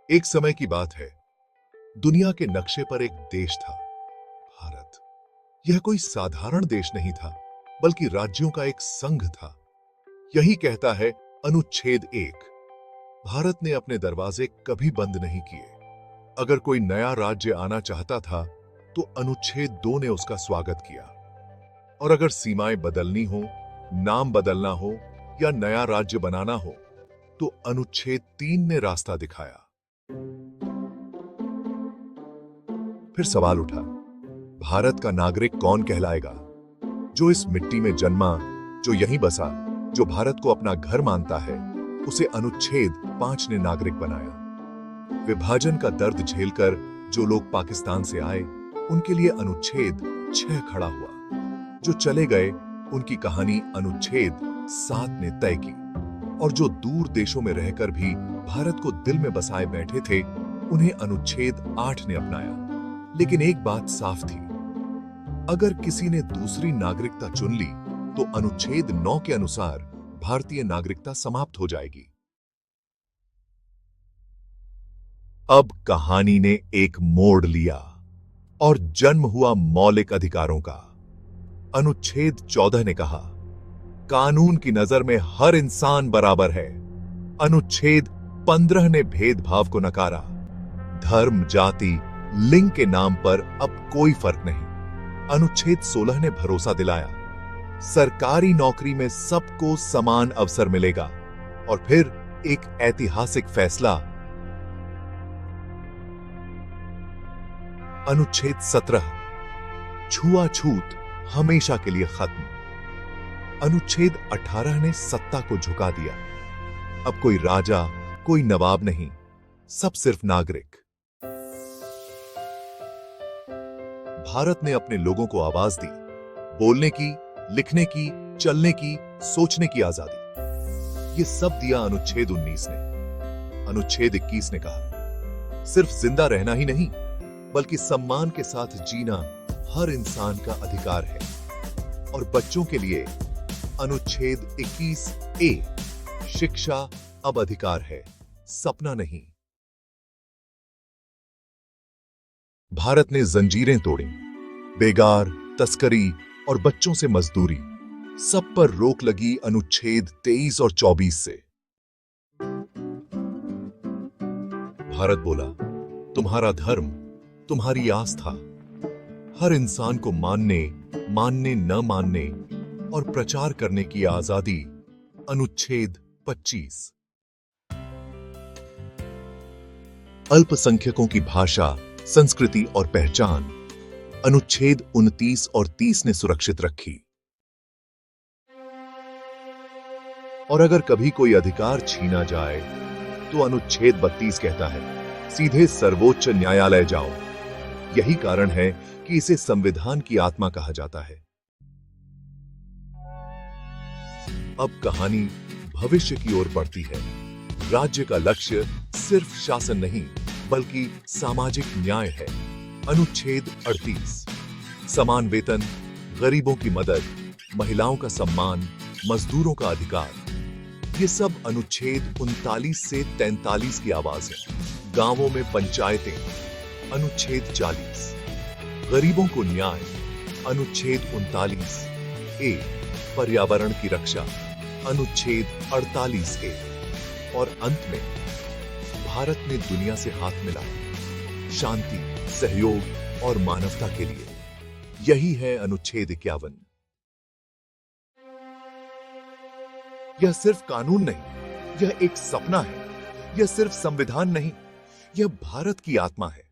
एक समय की बात है, दुनिया के नक्शे पर एक देश था, भारत। यह कोई साधारण देश नहीं था, बल्कि राज्यों का एक संघ था। यही कहता है अनुच्छेद 1। भारत ने अपने दरवाजे कभी बंद नहीं किए। अगर कोई नया राज्य आना चाहता था, तो अनुच्छेद 2 ने उसका स्वागत किया। और अगर सीमाएं बदलनी हो, नाम बदलना हो या नया राज्य बनाना हो, तो अनुच्छेद 3 ने रास्ता दिखाया। फिर सवाल उठा, भारत का नागरिक कौन कहलाएगा? जो इस मिट्टी में जन्मा, जो यहीं बसा, जो भारत को अपना घर मानता है, उसे अनुच्छेद 5 ने नागरिक बनाया। विभाजन का दर्द झेलकर जो लोग पाकिस्तान से आए, उनके लिए अनुच्छेद 6 खड़ा हुआ। जो चले गए, उनकी कहानी अनुच्छेद 7 ने तय की। और जो दूर देशों में रहकर भी भारत को दिल में बसाए बैठे थे, उन्हें अनुच्छेद 8 ने अपनाया। लेकिन एक बात साफ थी, अगर किसी ने दूसरी नागरिकता चुन ली, तो अनुच्छेद 9 के अनुसार भारतीय नागरिकता समाप्त हो जाएगी। अब कहानी ने एक मोड़ लिया और जन्म हुआ मौलिक अधिकारों का। अनुच्छेद 14 ने कहा, कानून की नजर में हर इंसान बराबर है। अनुच्छेद 15 ने भेदभाव को नकारा। धर्म, जाति, लिंग के नाम पर अब कोई फर्क नहीं। अनुच्छेद 16 ने भरोसा दिलाया, सरकारी नौकरी में सबको समान अवसर मिलेगा। और फिर एक ऐतिहासिक फैसला, अनुच्छेद 17, छुआछूत हमेशा के लिए खत्म। अनुच्छेद 18 ने सत्ता को झुका दिया। अब कोई राजा, कोई नवाब नहीं, सब सिर्फ नागरिक। भारत ने अपने लोगों को आवाज दी, बोलने की, लिखने की, चलने की, सोचने की आजादी। ये सब दिया अनुच्छेद 19 ने। अनुच्छेद 21 ने कहा, सिर्फ जिंदा रहना ही नहीं, बल्कि सम्मान के साथ जीना हर इंसान का अधिकार है। और बच्चों के लिए अनुच्छेद 21A, शिक्षा अब अधिकार है, सपना नहीं। भारत ने जंजीरें तोड़ी, बेगार, तस्करी और बच्चों से मजदूरी, सब पर रोक लगी अनुच्छेद 23 और 24 से। भारत बोला, तुम्हारा धर्म, तुम्हारी आस्था, हर इंसान को मानने न मानने और प्रचार करने की आजादी। अनुच्छेद 25। अल्पसंख्यकों की भाषा, संस्कृति और पहचान, अनुच्छेद 29 और 30 ने सुरक्षित रखी। और अगर कभी कोई अधिकार छीना जाए, तो अनुच्छेद 32 कहता है, सीधे सर्वोच्च न्यायालय जाओ। यही कारण है कि इसे संविधान की आत्मा कहा जाता है। अब कहानी भविष्य की ओर बढ़ती है। राज्य का लक्ष्य सिर्फ शासन नहीं, बल्कि सामाजिक न्याय है। अनुच्छेद 38, समान वेतन, गरीबों की मदद, महिलाओं का सम्मान, मजदूरों का अधिकार। ये सब अनुच्छेद 39 से 43 की आवाज है। गांवों में पंचायतें, अनुच्छेद 40, गरीबों को न्याय, अनुच्छेद 39A, पर्यावरण की रक्षा, अनुच्छेद 48A। और अंत में भारत ने दुनिया से हाथ मिलाया, शांति, सहयोग और मानवता के लिए। यही है अनुच्छेद 51। यह सिर्फ कानून नहीं, यह एक सपना है। यह सिर्फ संविधान नहीं, यह भारत की आत्मा है।